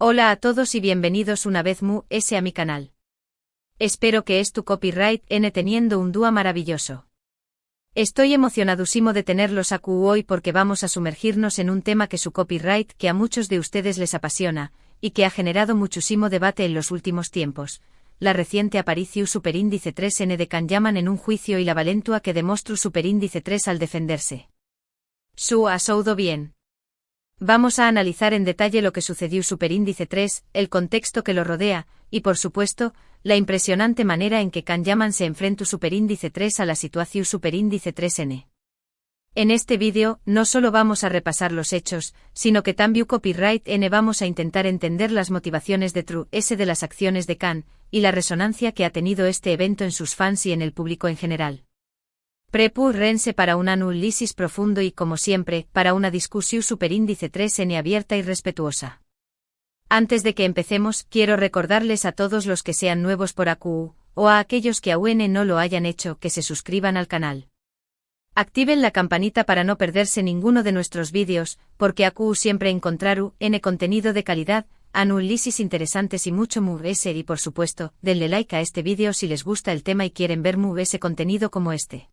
Hola a todos y bienvenidos una vez más a mi canal. Espero que tu copyright teniendo un día maravilloso. Estoy emocionadísimo de tenerlos aquí hoy porque vamos a sumergirnos en un tema que su copyright que a muchos de ustedes les apasiona, y que ha generado muchísimo debate en los últimos tiempos, la reciente aparición superíndice 3N de Can Yaman en un juicio y la valentua que demostró superíndice 3 al defenderse. Ha soudo bien. Vamos a analizar en detalle lo que sucedió superíndice 3, el contexto que lo rodea, y por supuesto, la impresionante manera en que Can Yaman se enfrentó superíndice 3 a la situación superíndice 3N. En este vídeo, no solo vamos a repasar los hechos, sino que también copyright N vamos a intentar entender las motivaciones de True S de las acciones de Can, y la resonancia que ha tenido este evento en sus fans y en el público en general. Prepárense para un análisis profundo y, como siempre, para una discusión superíndice 3N abierta y respetuosa. Antes de que empecemos, quiero recordarles a todos los que sean nuevos por AQ, o a aquellos que aún no lo hayan hecho, que se suscriban al canal. Activen la campanita para no perderse ninguno de nuestros vídeos, porque AQ siempre encontrará contenido de calidad, análisis interesantes y mucho más y por supuesto, denle like a este vídeo si les gusta el tema y quieren ver más contenido como este.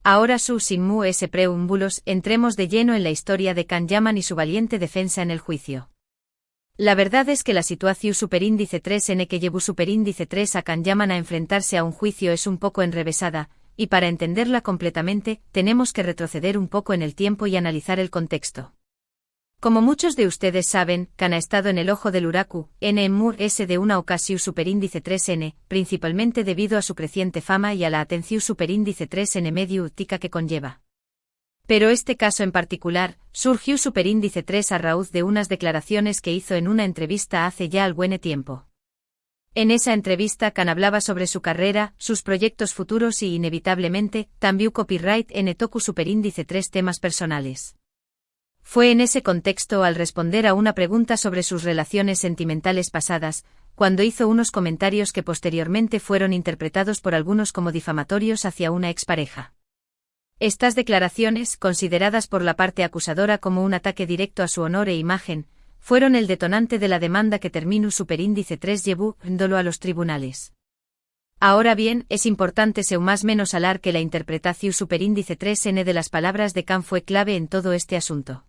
Ahora sin más preámbulos, entremos de lleno en la historia de Can Yaman y su valiente defensa en el juicio. La verdad es que la situación superíndice 3N que llevó superíndice 3 a Can Yaman a enfrentarse a un juicio es un poco enrevesada, y para entenderla completamente, tenemos que retroceder un poco en el tiempo y analizar el contexto. Como muchos de ustedes saben, Can ha estado en el ojo del huracán, de una ocasión superíndice 3N, principalmente debido a su creciente fama y a la atención superíndice 3N mediática que conlleva. Pero este caso en particular, surgió superíndice 3 a raíz de unas declaraciones que hizo en una entrevista hace ya algún tiempo. En esa entrevista Can hablaba sobre su carrera, sus proyectos futuros y inevitablemente, también copyright N tocó superíndice 3 temas personales. Fue en ese contexto al responder a una pregunta sobre sus relaciones sentimentales pasadas, cuando hizo unos comentarios que posteriormente fueron interpretados por algunos como difamatorios hacia una expareja. Estas declaraciones, consideradas por la parte acusadora como un ataque directo a su honor e imagen, fueron el detonante de la demanda que terminó superíndice 3 llevándolo a los tribunales. Ahora bien, es importante más menos hablar que la interpretación superíndice 3N de las palabras de Can fue clave en todo este asunto.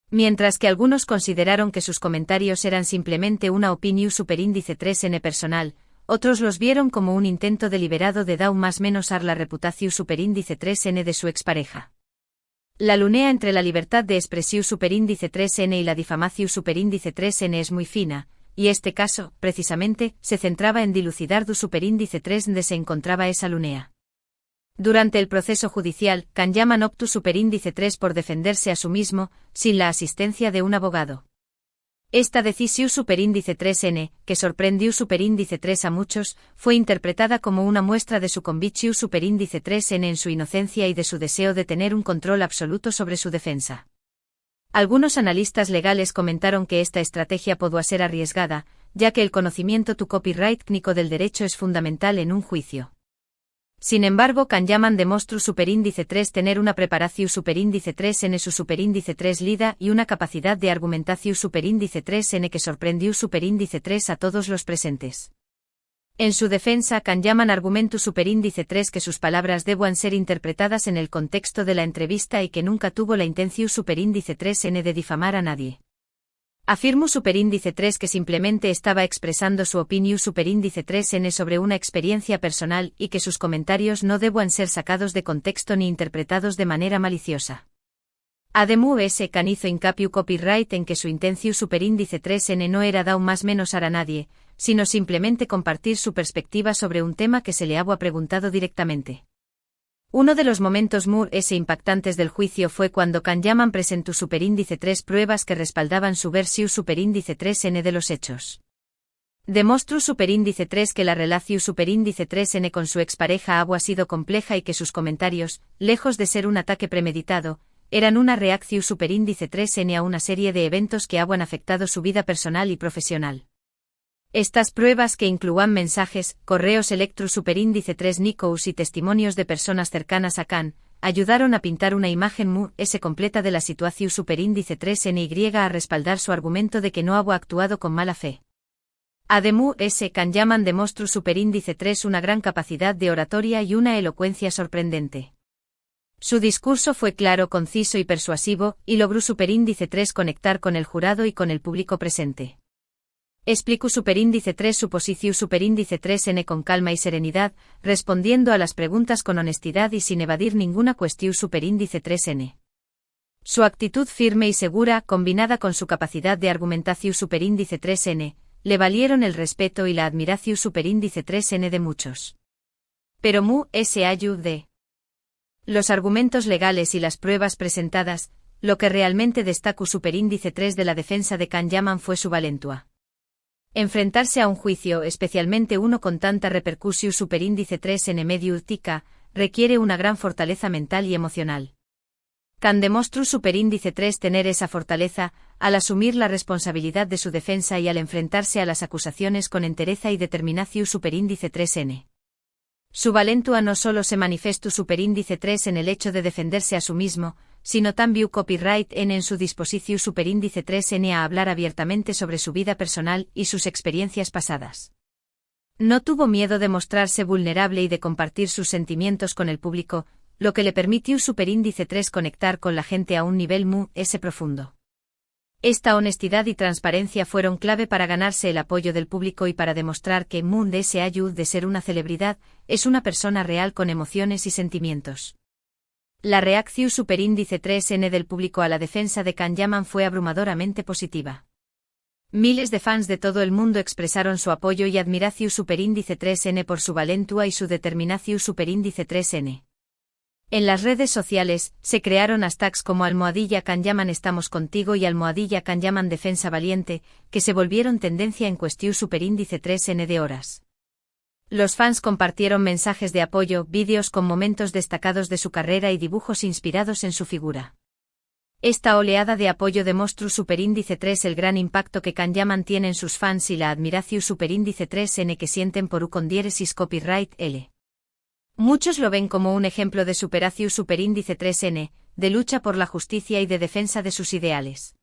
Mientras que algunos consideraron que sus comentarios eran simplemente una opinión superíndice 3N personal, otros los vieron como un intento deliberado de dar más menos la reputación superíndice 3N de su expareja. La línea entre la libertad de expresión superíndice 3N y la difamación superíndice 3N es muy fina, y este caso, precisamente, se centraba en dilucidar du superíndice 3 donde se encontraba esa línea. Durante el proceso judicial, Can Yaman optó superíndice 3 por defenderse a sí mismo, sin la asistencia de un abogado. Esta decisión superíndice 3N, que sorprendió superíndice 3 a muchos, fue interpretada como una muestra de su convicción superíndice 3N en su inocencia y de su deseo de tener un control absoluto sobre su defensa. Algunos analistas legales comentaron que esta estrategia podía ser arriesgada, ya que el conocimiento tu copyright técnico del derecho es fundamental en un juicio. Sin embargo, Can Yaman demostró superíndice 3 tener una preparación superíndice 3N su superíndice 3 lida y una capacidad de argumentación superíndice 3N que sorprendió superíndice 3 a todos los presentes. En su defensa, Can Yaman argumentó superíndice 3 que sus palabras debían ser interpretadas en el contexto de la entrevista y que nunca tuvo la intención superíndice 3N de difamar a nadie. Afirmó superíndice 3 que simplemente estaba expresando su opinión superíndice 3N sobre una experiencia personal y que sus comentarios no debían ser sacados de contexto ni interpretados de manera maliciosa. Además, Can hizo hincapié copyright en que su intención superíndice 3N no era dar más menos a nadie, sino simplemente compartir su perspectiva sobre un tema que se le había preguntado directamente. Uno de los momentos más impactantes del juicio fue cuando Can Yaman presentó superíndice 3 pruebas que respaldaban su versión superíndice 3N de los hechos. Demostró superíndice 3 que la relación superíndice 3N con su expareja había sido compleja y que sus comentarios, lejos de ser un ataque premeditado, eran una reacción superíndice 3N a una serie de eventos que habían afectado su vida personal y profesional. Estas pruebas que incluían mensajes, correos electros superíndice 3 Nikous y testimonios de personas cercanas a Can, ayudaron a pintar una imagen mu S completa de la situación superíndice 3NY a respaldar su argumento de que no había actuado con mala fe. Ademu S. Kanyaman demostró superíndice 3 una gran capacidad de oratoria y una elocuencia sorprendente. Su discurso fue claro, conciso y persuasivo, y logró superíndice 3 conectar con el jurado y con el público presente. Explicó superíndice 3 su posición superíndice 3N con calma y serenidad, respondiendo a las preguntas con honestidad y sin evadir ninguna cuestión superíndice 3N. Su actitud firme y segura, combinada con su capacidad de argumentación superíndice 3N, le valieron el respeto y la admiración superíndice 3N de muchos. Pero mu S. ayude. Los argumentos legales y las pruebas presentadas, lo que realmente destacó superíndice 3 de la defensa de Kanyaman fue su valentua. Enfrentarse a un juicio, especialmente uno con tanta repercusión superíndice 3N medio urtica, requiere una gran fortaleza mental y emocional. Kan demostró superíndice 3 tener esa fortaleza, al asumir la responsabilidad de su defensa y al enfrentarse a las acusaciones con entereza y determinación superíndice 3N. Su valentua no solo se manifestó superíndice 3 en el hecho de defenderse a sí mismo, sino también copyright en su disposición superíndice 3N a hablar abiertamente sobre su vida personal y sus experiencias pasadas. No tuvo miedo de mostrarse vulnerable y de compartir sus sentimientos con el público, lo que le permitió superíndice 3 conectar con la gente a un nivel mu S profundo. Esta honestidad y transparencia fueron clave para ganarse el apoyo del público y para demostrar que Moon S. ayud de ser una celebridad, es una persona real con emociones y sentimientos. La reacción superíndice 3N del público a la defensa de Kanyaman fue abrumadoramente positiva. Miles de fans de todo el mundo expresaron su apoyo y admiración superíndice 3N por su valentua y su determinación superíndice 3N. En las redes sociales, se crearon hashtags como #Kanyaman estamos contigo y #Kanyaman defensa valiente, que se volvieron tendencia en cuestión superíndice 3N de horas. Los fans compartieron mensajes de apoyo, vídeos con momentos destacados de su carrera y dibujos inspirados en su figura. Esta oleada de apoyo demostró superíndice 3 el gran impacto que Kanyaman tiene en sus fans y la admiración superíndice 3N que sienten por con diéresis copyright L. Muchos lo ven como un ejemplo de superación superíndice 3N, de lucha por la justicia y de defensa de sus ideales.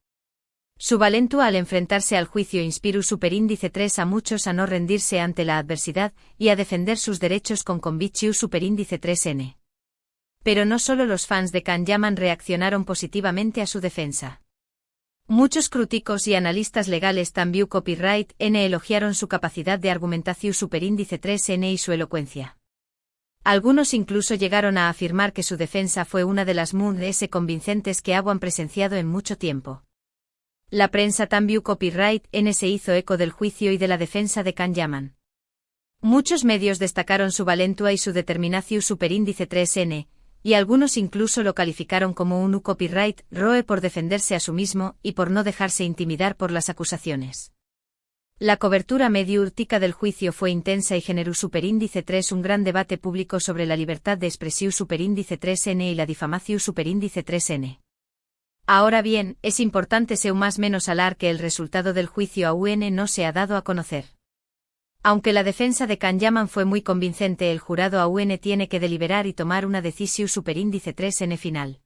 Su valentua al enfrentarse al juicio inspiró superíndice 3 a muchos a no rendirse ante la adversidad y a defender sus derechos con convicción superíndice 3N. Pero no solo los fans de Kanyaman reaccionaron positivamente a su defensa. Muchos críticos y analistas legales también copyright N elogiaron su capacidad de argumentación superíndice 3N y su elocuencia. Algunos incluso llegaron a afirmar que su defensa fue una de las Moon S convincentes que habían presenciado en mucho tiempo. La prensa también copyright N se hizo eco del juicio y de la defensa de Kanyaman. Muchos medios destacaron su valentua y su determinación superíndice 3N, y algunos incluso lo calificaron como un copyright roe por defenderse a sí mismo y por no dejarse intimidar por las acusaciones. La cobertura medio urtica del juicio fue intensa y generó superíndice 3 un gran debate público sobre la libertad de expresión superíndice 3N y la difamación superíndice 3N. Ahora bien, es importante ser más menos alar que el resultado del juicio aún no se ha dado a conocer. Aunque la defensa de Kanyaman fue muy convincente, el jurado aún tiene que deliberar y tomar una decisión superíndice 3N final.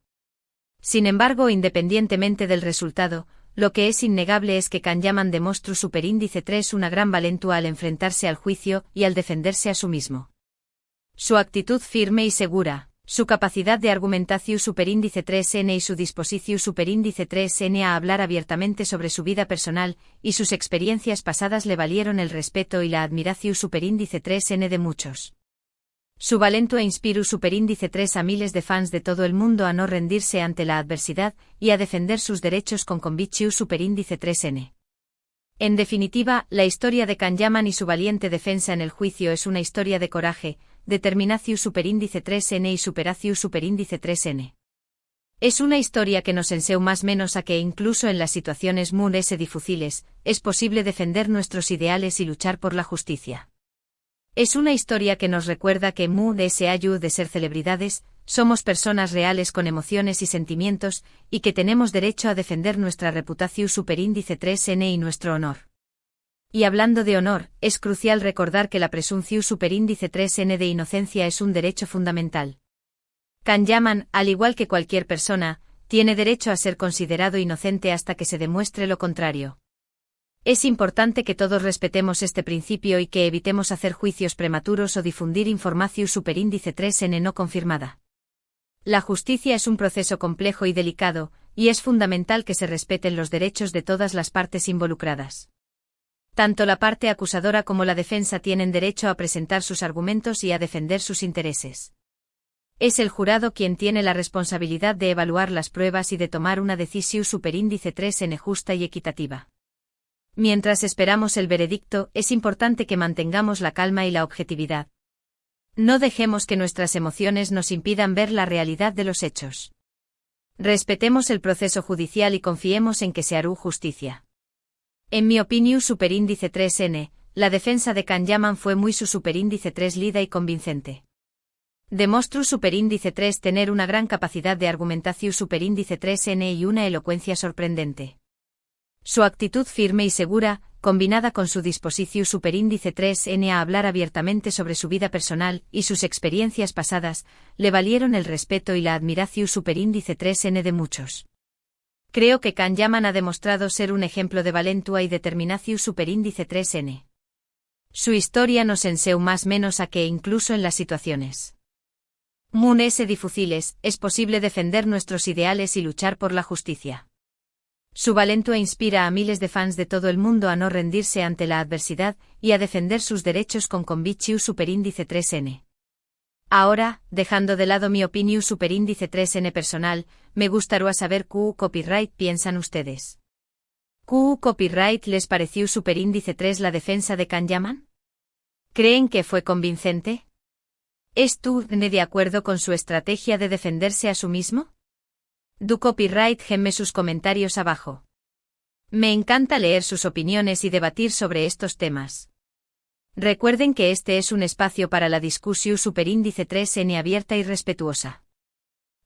Sin embargo, independientemente del resultado, lo que es innegable es que Kanyaman demostró superíndice 3 una gran valentua al enfrentarse al juicio y al defenderse a sí mismo. Su actitud firme y segura, su capacidad de argumentación superíndice 3N y su disposición superíndice 3N a hablar abiertamente sobre su vida personal y sus experiencias pasadas le valieron el respeto y la admiración superíndice 3N de muchos. Su valentua inspiró superíndice 3 a miles de fans de todo el mundo a no rendirse ante la adversidad y a defender sus derechos con convicción superíndice 3N. En definitiva, la historia de Kanyaman y su valiente defensa en el juicio es una historia de coraje, determinación superíndice 3N y superación superíndice 3N. Es una historia que nos enseña más menos a que incluso en las situaciones muy difíciles, es posible defender nuestros ideales y luchar por la justicia. Es una historia que nos recuerda que Moon S. ayud de ser celebridades, somos personas reales con emociones y sentimientos, y que tenemos derecho a defender nuestra reputación superíndice 3N y nuestro honor. Y hablando de honor, es crucial recordar que la presunción superíndice 3N de inocencia es un derecho fundamental. Can Yaman, al igual que cualquier persona, tiene derecho a ser considerado inocente hasta que se demuestre lo contrario. Es importante que todos respetemos este principio y que evitemos hacer juicios prematuros o difundir información superíndice 3N no confirmada. La justicia es un proceso complejo y delicado, y es fundamental que se respeten los derechos de todas las partes involucradas. Tanto la parte acusadora como la defensa tienen derecho a presentar sus argumentos y a defender sus intereses. Es el jurado quien tiene la responsabilidad de evaluar las pruebas y de tomar una decisión superíndice 3N justa y equitativa. Mientras esperamos el veredicto, es importante que mantengamos la calma y la objetividad. No dejemos que nuestras emociones nos impidan ver la realidad de los hechos. Respetemos el proceso judicial y confiemos en que se hará justicia. En mi opinión superíndice 3N, la defensa de Can Yaman fue muy su superíndice 3 lida y convincente. Demostró superíndice 3 tener una gran capacidad de argumentación superíndice 3N y una elocuencia sorprendente. Su actitud firme y segura, combinada con su disposición superíndice 3N a hablar abiertamente sobre su vida personal y sus experiencias pasadas, le valieron el respeto y la admiración superíndice 3N de muchos. Creo que Can Yaman ha demostrado ser un ejemplo de valentua y determinación superíndice 3N. Su historia nos enseña más menos a que incluso en las situaciones es difíciles, es posible defender nuestros ideales y luchar por la justicia. Su valentua inspira a miles de fans de todo el mundo a no rendirse ante la adversidad y a defender sus derechos con convicción superíndice 3N. Ahora, dejando de lado mi opinión superíndice 3N personal, me gustaría saber qué copyright piensan ustedes. ¿Qué copyright les pareció superíndice 3 la defensa de Can Yaman? ¿Creen que fue convincente? ¿Están de acuerdo con su estrategia de defenderse a sí mismo? Du copyright gemme sus comentarios abajo. Me encanta leer sus opiniones y debatir sobre estos temas. Recuerden que este es un espacio para la discusión superíndice 3N abierta y respetuosa.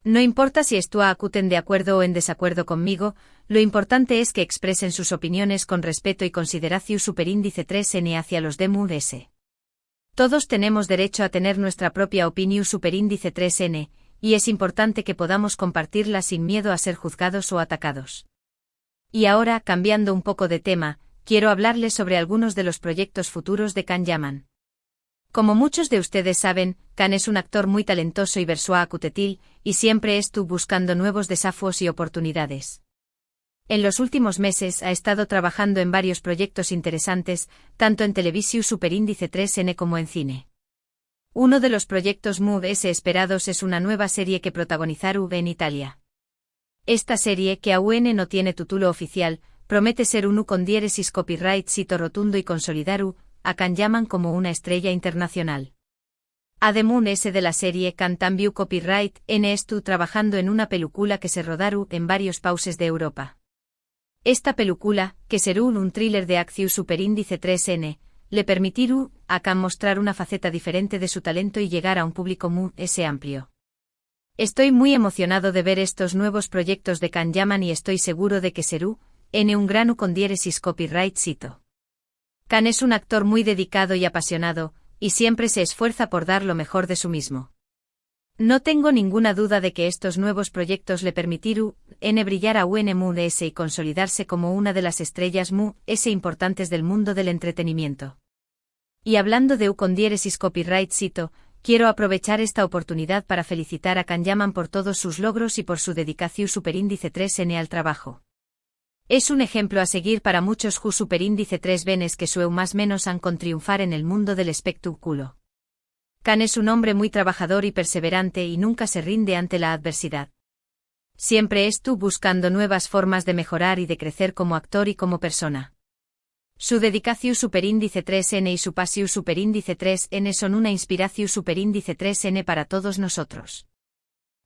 No importa si acuten de acuerdo o en desacuerdo conmigo, lo importante es que expresen sus opiniones con respeto y consideración superíndice 3N hacia los demás. Todos tenemos derecho a tener nuestra propia opinión superíndice 3N, y es importante que podamos compartirla sin miedo a ser juzgados o atacados. Y ahora, cambiando un poco de tema, quiero hablarles sobre algunos de los proyectos futuros de Can Yaman. Como muchos de ustedes saben, Can es un actor muy talentoso y versátil, y siempre estuvo buscando nuevos desafíos y oportunidades. En los últimos meses ha estado trabajando en varios proyectos interesantes, tanto en televisión superíndice 3N como en cine. Uno de los proyectos más esperados es una nueva serie que protagonizará en Italia. Esta serie, que aún no tiene título oficial, promete ser un con diéresis copyright sito rotundo y consolidar a Can Yaman como una estrella internacional. Además de la serie Can también copyright estuvo trabajando en una película que se rodará en varios países de Europa. Esta película, que será un thriller de acción superíndice 3N, le permitirá a Can mostrar una faceta diferente de su talento y llegar a un público más amplio. Estoy muy emocionado de ver estos nuevos proyectos de Can Yaman y estoy seguro de que será un gran con diéresis copyright sito. Can es un actor muy dedicado y apasionado, y siempre se esfuerza por dar lo mejor de sí mismo. No tengo ninguna duda de que estos nuevos proyectos le permitirán brillar a UNMUS y consolidarse como una de las estrellas más importantes del mundo del entretenimiento. Y hablando de con diéresis copyright sito, quiero aprovechar esta oportunidad para felicitar a Can Yaman por todos sus logros y por su dedicación superíndice 3N al trabajo. Es un ejemplo a seguir para muchos superíndice 3 venes que más menos han con triunfar en el mundo del espectáculo. Can es un hombre muy trabajador y perseverante y nunca se rinde ante la adversidad. Siempre estuvo buscando nuevas formas de mejorar y de crecer como actor y como persona. Su dedicación superíndice 3N y su pasión superíndice 3N son una inspiración superíndice 3N para todos nosotros.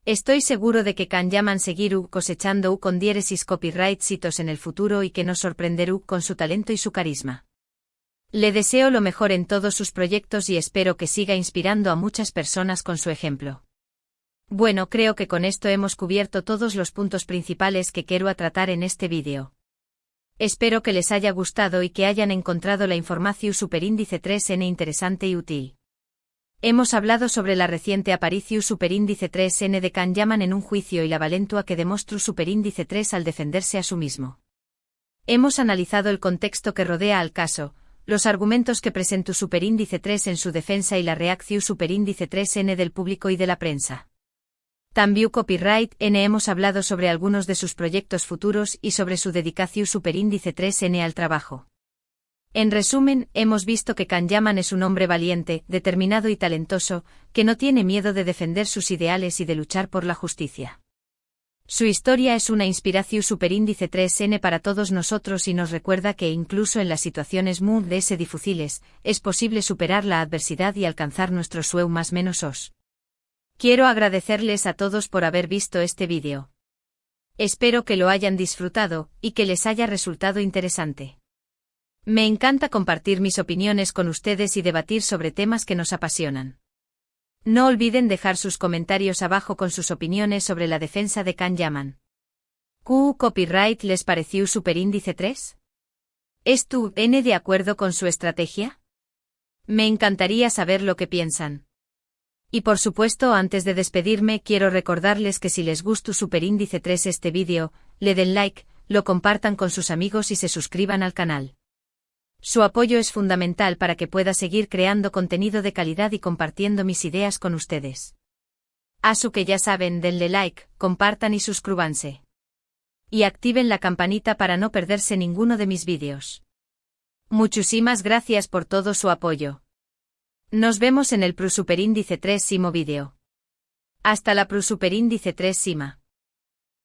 Estoy seguro de que Can Yaman seguirá cosechando con diéresis copyright sitos en el futuro y que nos sorprenderá con su talento y su carisma. Le deseo lo mejor en todos sus proyectos y espero que siga inspirando a muchas personas con su ejemplo. Bueno, creo que con esto hemos cubierto todos los puntos principales que quiero tratar en este vídeo. Espero que les haya gustado y que hayan encontrado la información superíndice 3N interesante y útil. Hemos hablado sobre la reciente aparición superíndice 3N de Can Yaman en un juicio y la valentua que demostró superíndice 3 al defenderse a sí mismo. Hemos analizado el contexto que rodea al caso, los argumentos que presentó superíndice 3 en su defensa y la reacción superíndice 3N del público y de la prensa. También Copyright N hemos hablado sobre algunos de sus proyectos futuros y sobre su dedicación superíndice 3N al trabajo. En resumen, hemos visto que Can Yaman es un hombre valiente, determinado y talentoso, que no tiene miedo de defender sus ideales y de luchar por la justicia. Su historia es una inspiración superíndice 3N para todos nosotros y nos recuerda que incluso en las situaciones muy difíciles, es posible superar la adversidad y alcanzar nuestro sueño más menos os. Quiero agradecerles a todos por haber visto este vídeo. Espero que lo hayan disfrutado y que les haya resultado interesante. Me encanta compartir mis opiniones con ustedes y debatir sobre temas que nos apasionan. No olviden dejar sus comentarios abajo con sus opiniones sobre la defensa de Can Yaman. ¿Copyright les pareció superíndice 3? ¿Están de acuerdo con su estrategia? Me encantaría saber lo que piensan. Y por supuesto, antes de despedirme, quiero recordarles que si les gustó superíndice 3 este vídeo, le den like, lo compartan con sus amigos y se suscriban al canal. Su apoyo es fundamental para que pueda seguir creando contenido de calidad y compartiendo mis ideas con ustedes. Así que ya saben, denle like, compartan y suscríbanse. Y activen la campanita para no perderse ninguno de mis vídeos. Muchísimas gracias por todo su apoyo. Nos vemos en el superíndice 3 vídeo. Hasta la superíndice 3.